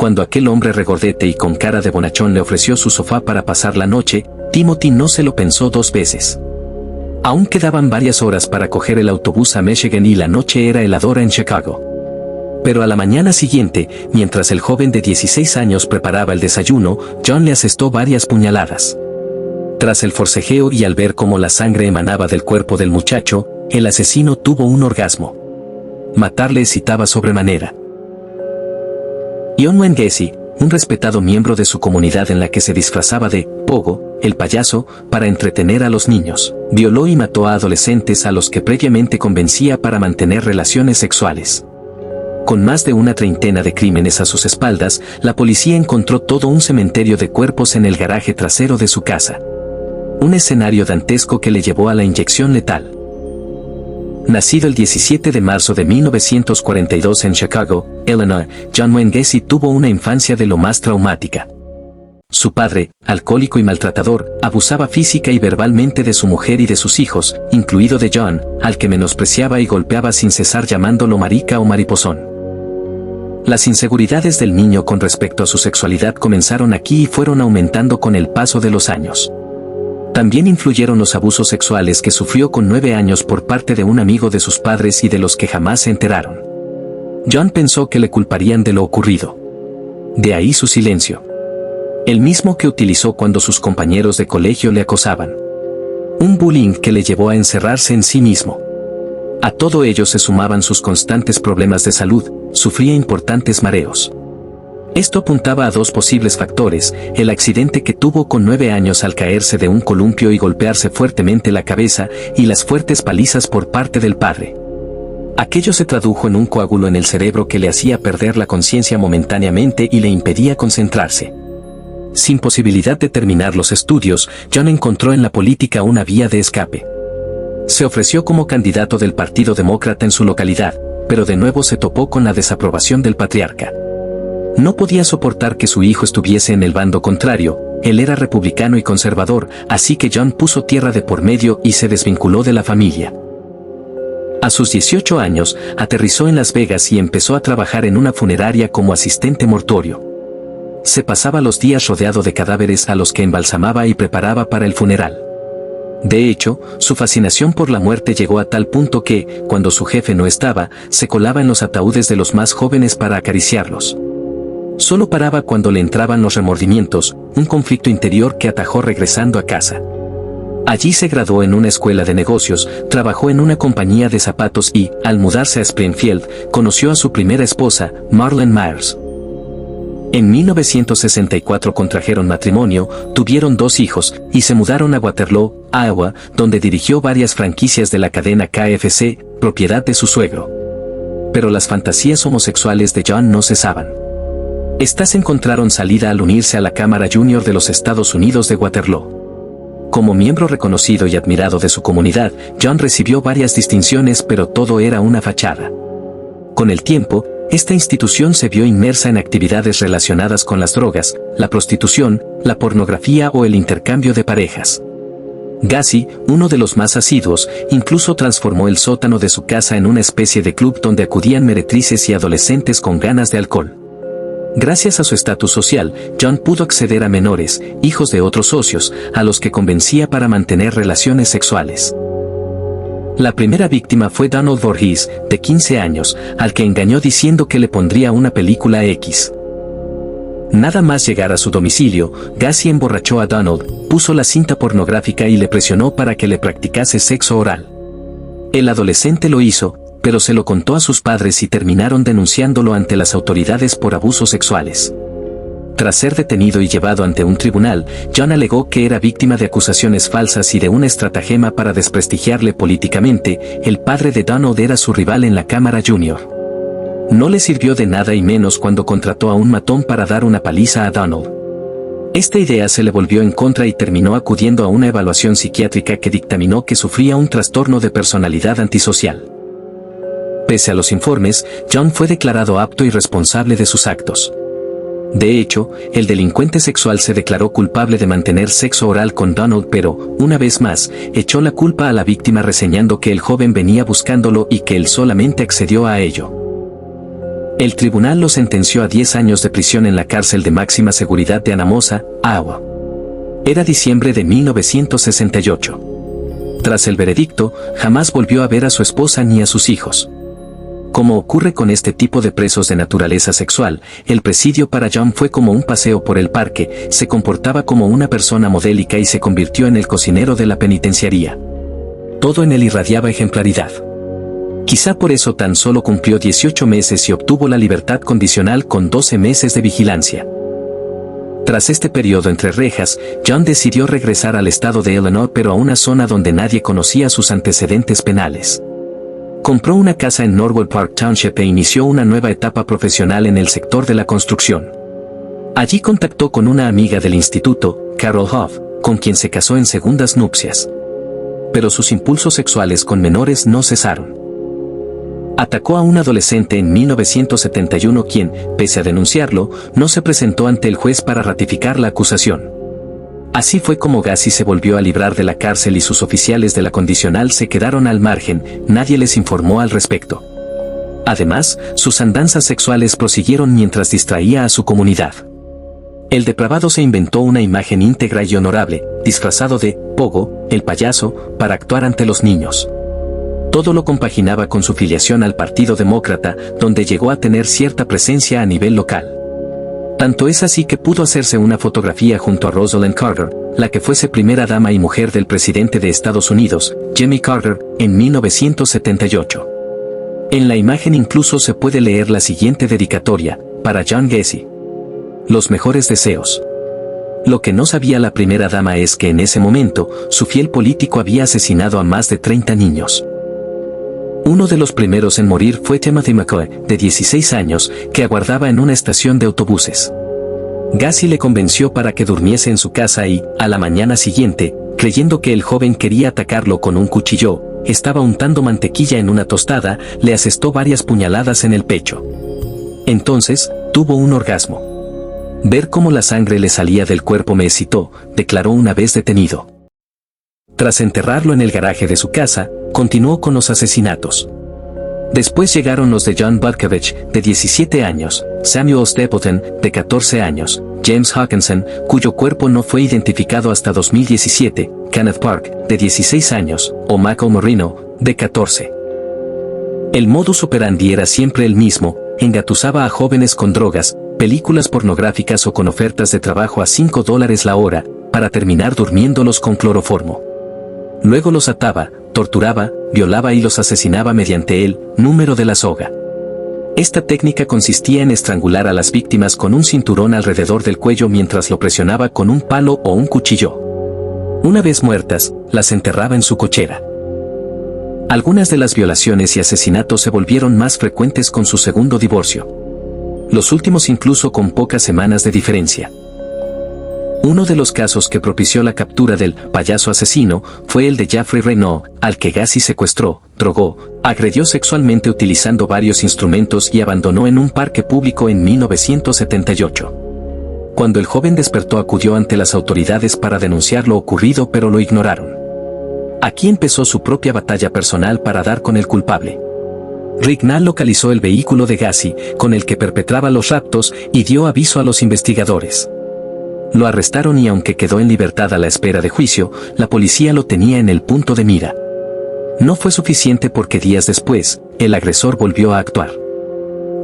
Cuando aquel hombre regordete y con cara de bonachón le ofreció su sofá para pasar la noche, Timothy no se lo pensó dos veces. Aún quedaban varias horas para coger el autobús a Michigan y la noche era heladora en Chicago. Pero a la mañana siguiente, mientras el joven de 16 años preparaba el desayuno, John le asestó varias puñaladas. Tras el forcejeo y al ver cómo la sangre emanaba del cuerpo del muchacho, el asesino tuvo un orgasmo. Matarle excitaba sobremanera. John Wayne Gacy, un respetado miembro de su comunidad en la que se disfrazaba de Pogo, el payaso, para entretener a los niños, violó y mató a adolescentes a los que previamente convencía para mantener relaciones sexuales. Con más de una treintena de crímenes a sus espaldas, la policía encontró todo un cementerio de cuerpos en el garaje trasero de su casa. Un escenario dantesco que le llevó a la inyección letal. Nacido el 17 de marzo de 1942 en Chicago, Illinois, John Wayne Gacy tuvo una infancia de lo más traumática. Su padre, alcohólico y maltratador, abusaba física y verbalmente de su mujer y de sus hijos, incluido de John, al que menospreciaba y golpeaba sin cesar llamándolo marica o mariposón. Las inseguridades del niño con respecto a su sexualidad comenzaron aquí y fueron aumentando con el paso de los años. También influyeron los abusos sexuales que sufrió con 9 años por parte de un amigo de sus padres y de los que jamás se enteraron. John pensó que le culparían de lo ocurrido. De ahí su silencio. El mismo que utilizó cuando sus compañeros de colegio le acosaban. Un bullying que le llevó a encerrarse en sí mismo. A todo ello se sumaban sus constantes problemas de salud, sufría importantes mareos. Esto apuntaba a dos posibles factores: el accidente que tuvo con 9 años al caerse de un columpio y golpearse fuertemente la cabeza, y las fuertes palizas por parte del padre. Aquello se tradujo en un coágulo en el cerebro que le hacía perder la conciencia momentáneamente y le impedía concentrarse. Sin posibilidad de terminar los estudios, John encontró en la política una vía de escape. Se ofreció como candidato del Partido Demócrata en su localidad, pero de nuevo se topó con la desaprobación del patriarca. No podía soportar que su hijo estuviese en el bando contrario, él era republicano y conservador, así que John puso tierra de por medio y se desvinculó de la familia. A sus 18 años, aterrizó en Las Vegas y empezó a trabajar en una funeraria como asistente mortuorio. Se pasaba los días rodeado de cadáveres a los que embalsamaba y preparaba para el funeral. De hecho, su fascinación por la muerte llegó a tal punto que, cuando su jefe no estaba, se colaba en los ataúdes de los más jóvenes para acariciarlos. Solo paraba cuando le entraban los remordimientos, un conflicto interior que atajó regresando a casa. Allí se graduó en una escuela de negocios, trabajó en una compañía de zapatos y, al mudarse a Springfield, conoció a su primera esposa, Marlene Myers. En 1964 contrajeron matrimonio, tuvieron 2 hijos, y se mudaron a Waterloo, Iowa, donde dirigió varias franquicias de la cadena KFC, propiedad de su suegro. Pero las fantasías homosexuales de John no cesaban. Estas encontraron salida al unirse a la Cámara Junior de los Estados Unidos de Waterloo. Como miembro reconocido y admirado de su comunidad, John recibió varias distinciones, pero todo era una fachada. Con el tiempo, esta institución se vio inmersa en actividades relacionadas con las drogas, la prostitución, la pornografía o el intercambio de parejas. Gacy, uno de los más asiduos, incluso transformó el sótano de su casa en una especie de club donde acudían meretrices y adolescentes con ganas de alcohol. Gracias a su estatus social, John pudo acceder a menores, hijos de otros socios, a los que convencía para mantener relaciones sexuales. La primera víctima fue Donald Voorhees, de 15 años, al que engañó diciendo que le pondría una película X. Nada más llegar a su domicilio, Gacy emborrachó a Donald, puso la cinta pornográfica y le presionó para que le practicase sexo oral. El adolescente lo hizo, pero se lo contó a sus padres y terminaron denunciándolo ante las autoridades por abusos sexuales. Tras ser detenido y llevado ante un tribunal, John alegó que era víctima de acusaciones falsas y de una estratagema para desprestigiarle políticamente. El padre de Donald era su rival en la Cámara Junior. No le sirvió de nada y menos cuando contrató a un matón para dar una paliza a Donald. Esta idea se le volvió en contra y terminó acudiendo a una evaluación psiquiátrica que dictaminó que sufría un trastorno de personalidad antisocial. Pese a los informes, John fue declarado apto y responsable de sus actos. De hecho, el delincuente sexual se declaró culpable de mantener sexo oral con Donald, pero, una vez más, echó la culpa a la víctima reseñando que el joven venía buscándolo y que él solamente accedió a ello. El tribunal lo sentenció a 10 años de prisión en la cárcel de máxima seguridad de Anamosa, Iowa. Era diciembre de 1968. Tras el veredicto, jamás volvió a ver a su esposa ni a sus hijos. Como ocurre con este tipo de presos de naturaleza sexual, el presidio para John fue como un paseo por el parque, se comportaba como una persona modélica y se convirtió en el cocinero de la penitenciaría. Todo en él irradiaba ejemplaridad. Quizá por eso tan solo cumplió 18 meses y obtuvo la libertad condicional con 12 meses de vigilancia. Tras este periodo entre rejas, John decidió regresar al estado de Illinois, pero a una zona donde nadie conocía sus antecedentes penales. Compró una casa en Norwell Park Township e inició una nueva etapa profesional en el sector de la construcción. Allí contactó con una amiga del instituto, Carol Hoff, con quien se casó en segundas nupcias. Pero sus impulsos sexuales con menores no cesaron. Atacó a un adolescente en 1971 quien, pese a denunciarlo, no se presentó ante el juez para ratificar la acusación. Así fue como Gacy se volvió a librar de la cárcel y sus oficiales de la condicional se quedaron al margen, nadie les informó al respecto. Además, sus andanzas sexuales prosiguieron mientras distraía a su comunidad. El depravado se inventó una imagen íntegra y honorable, disfrazado de Pogo, el payaso, para actuar ante los niños. Todo lo compaginaba con su filiación al Partido Demócrata, donde llegó a tener cierta presencia a nivel local. Tanto es así que pudo hacerse una fotografía junto a Rosalind Carter, la que fuese primera dama y mujer del presidente de Estados Unidos, Jimmy Carter, en 1978. En la imagen incluso se puede leer la siguiente dedicatoria, para John Gacy. Los mejores deseos. Lo que no sabía la primera dama es que en ese momento, su fiel político había asesinado a más de 30 niños. Uno de los primeros en morir fue Timothy McCoy, de 16 años, que aguardaba en una estación de autobuses. Gacy le convenció para que durmiese en su casa y, a la mañana siguiente, creyendo que el joven quería atacarlo con un cuchillo, estaba untando mantequilla en una tostada, le asestó varias puñaladas en el pecho. Entonces, tuvo un orgasmo. Ver cómo la sangre le salía del cuerpo me excitó, declaró una vez detenido. Tras enterrarlo en el garaje de su casa, continuó con los asesinatos. Después llegaron los de John Butkovich, de 17 años, Samuel Stapleton, de 14 años, James Hawkinson, cuyo cuerpo no fue identificado hasta 2017, Kenneth Park, de 16 años, o Michael Moreno, de 14. El modus operandi era siempre el mismo, engatusaba a jóvenes con drogas, películas pornográficas o con ofertas de trabajo a $5 la hora, para terminar durmiéndolos con cloroformo. Luego los ataba, torturaba, violaba y los asesinaba mediante el número de la soga. Esta técnica consistía en estrangular a las víctimas con un cinturón alrededor del cuello mientras lo presionaba con un palo o un cuchillo. Una vez muertas, las enterraba en su cochera. Algunas de las violaciones y asesinatos se volvieron más frecuentes con su segundo divorcio. Los últimos incluso con pocas semanas de diferencia. Uno de los casos que propició la captura del payaso asesino fue el de Jeffrey Renaud, al que Gacy secuestró, drogó, agredió sexualmente utilizando varios instrumentos y abandonó en un parque público en 1978. Cuando el joven despertó acudió ante las autoridades para denunciar lo ocurrido pero lo ignoraron. Aquí empezó su propia batalla personal para dar con el culpable. Rignall localizó el vehículo de Gacy, con el que perpetraba los raptos, y dio aviso a los investigadores. Lo arrestaron y aunque quedó en libertad a la espera de juicio, la policía lo tenía en el punto de mira. No fue suficiente porque días después, el agresor volvió a actuar.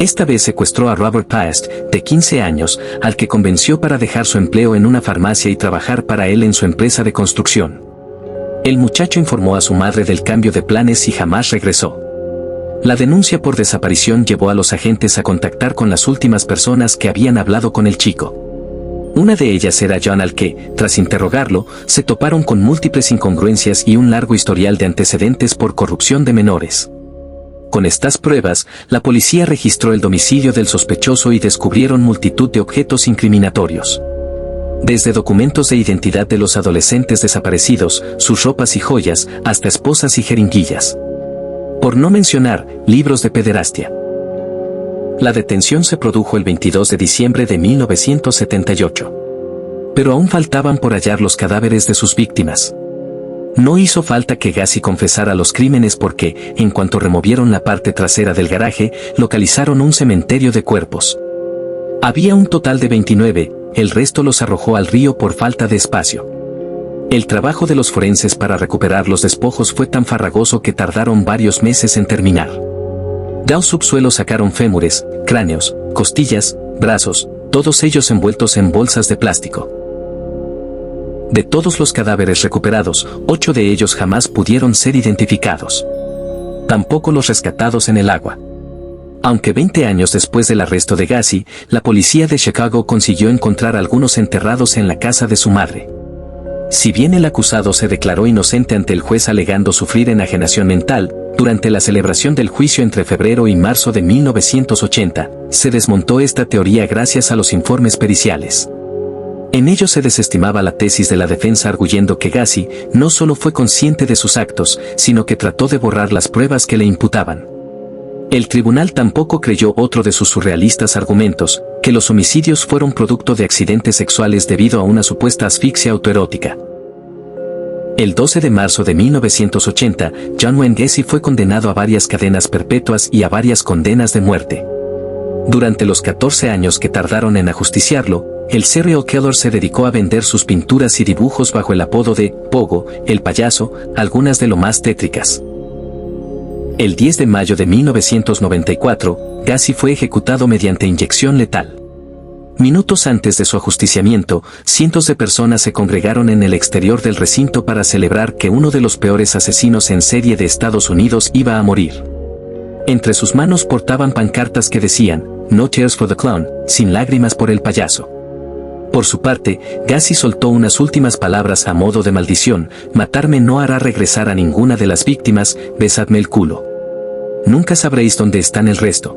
Esta vez secuestró a Robert Past, de 15 años, al que convenció para dejar su empleo en una farmacia y trabajar para él en su empresa de construcción. El muchacho informó a su madre del cambio de planes y jamás regresó. La denuncia por desaparición llevó a los agentes a contactar con las últimas personas que habían hablado con el chico. Una de ellas era John, al que, tras interrogarlo, se toparon con múltiples incongruencias y un largo historial de antecedentes por corrupción de menores. Con estas pruebas, la policía registró el domicilio del sospechoso y descubrieron multitud de objetos incriminatorios. Desde documentos de identidad de los adolescentes desaparecidos, sus ropas y joyas, hasta esposas y jeringuillas. Por no mencionar, libros de pederastia. La detención se produjo el 22 de diciembre de 1978. Pero aún faltaban por hallar los cadáveres de sus víctimas. No hizo falta que Gassi confesara los crímenes porque, en cuanto removieron la parte trasera del garaje, localizaron un cementerio de cuerpos. Había un total de 29, el resto los arrojó al río por falta de espacio. El trabajo de los forenses para recuperar los despojos fue tan farragoso que tardaron varios meses en terminar. Del subsuelo sacaron fémures, cráneos, costillas, brazos, todos ellos envueltos en bolsas de plástico. De todos los cadáveres recuperados, 8 de ellos jamás pudieron ser identificados. Tampoco los rescatados en el agua. Aunque 20 años después del arresto de Gassi, la policía de Chicago consiguió encontrar algunos enterrados en la casa de su madre. Si bien el acusado se declaró inocente ante el juez alegando sufrir enajenación mental, durante la celebración del juicio entre febrero y marzo de 1980, se desmontó esta teoría gracias a los informes periciales. En ellos se desestimaba la tesis de la defensa arguyendo que Gassi no solo fue consciente de sus actos, sino que trató de borrar las pruebas que le imputaban. El tribunal tampoco creyó otro de sus surrealistas argumentos, que los homicidios fueron producto de accidentes sexuales debido a una supuesta asfixia autoerótica. El 12 de marzo de 1980, John Wayne Gacy fue condenado a varias cadenas perpetuas y a varias condenas de muerte. Durante los 14 años que tardaron en ajusticiarlo, el serial killer se dedicó a vender sus pinturas y dibujos bajo el apodo de Pogo, el payaso, algunas de lo más tétricas. El 10 de mayo de 1994, Gacy fue ejecutado mediante inyección letal. Minutos antes de su ajusticiamiento, cientos de personas se congregaron en el exterior del recinto para celebrar que uno de los peores asesinos en serie de Estados Unidos iba a morir. Entre sus manos portaban pancartas que decían, "No tears for the clown", sin lágrimas por el payaso. Por su parte, Gacy soltó unas últimas palabras a modo de maldición: "Matarme no hará regresar a ninguna de las víctimas, besadme el culo. Nunca sabréis dónde están el resto".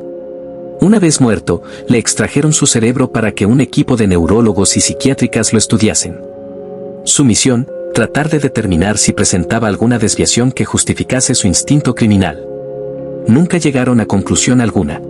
Una vez muerto, le extrajeron su cerebro para que un equipo de neurólogos y psiquiátricas lo estudiasen. Su misión, tratar de determinar si presentaba alguna desviación que justificase su instinto criminal. Nunca llegaron a conclusión alguna.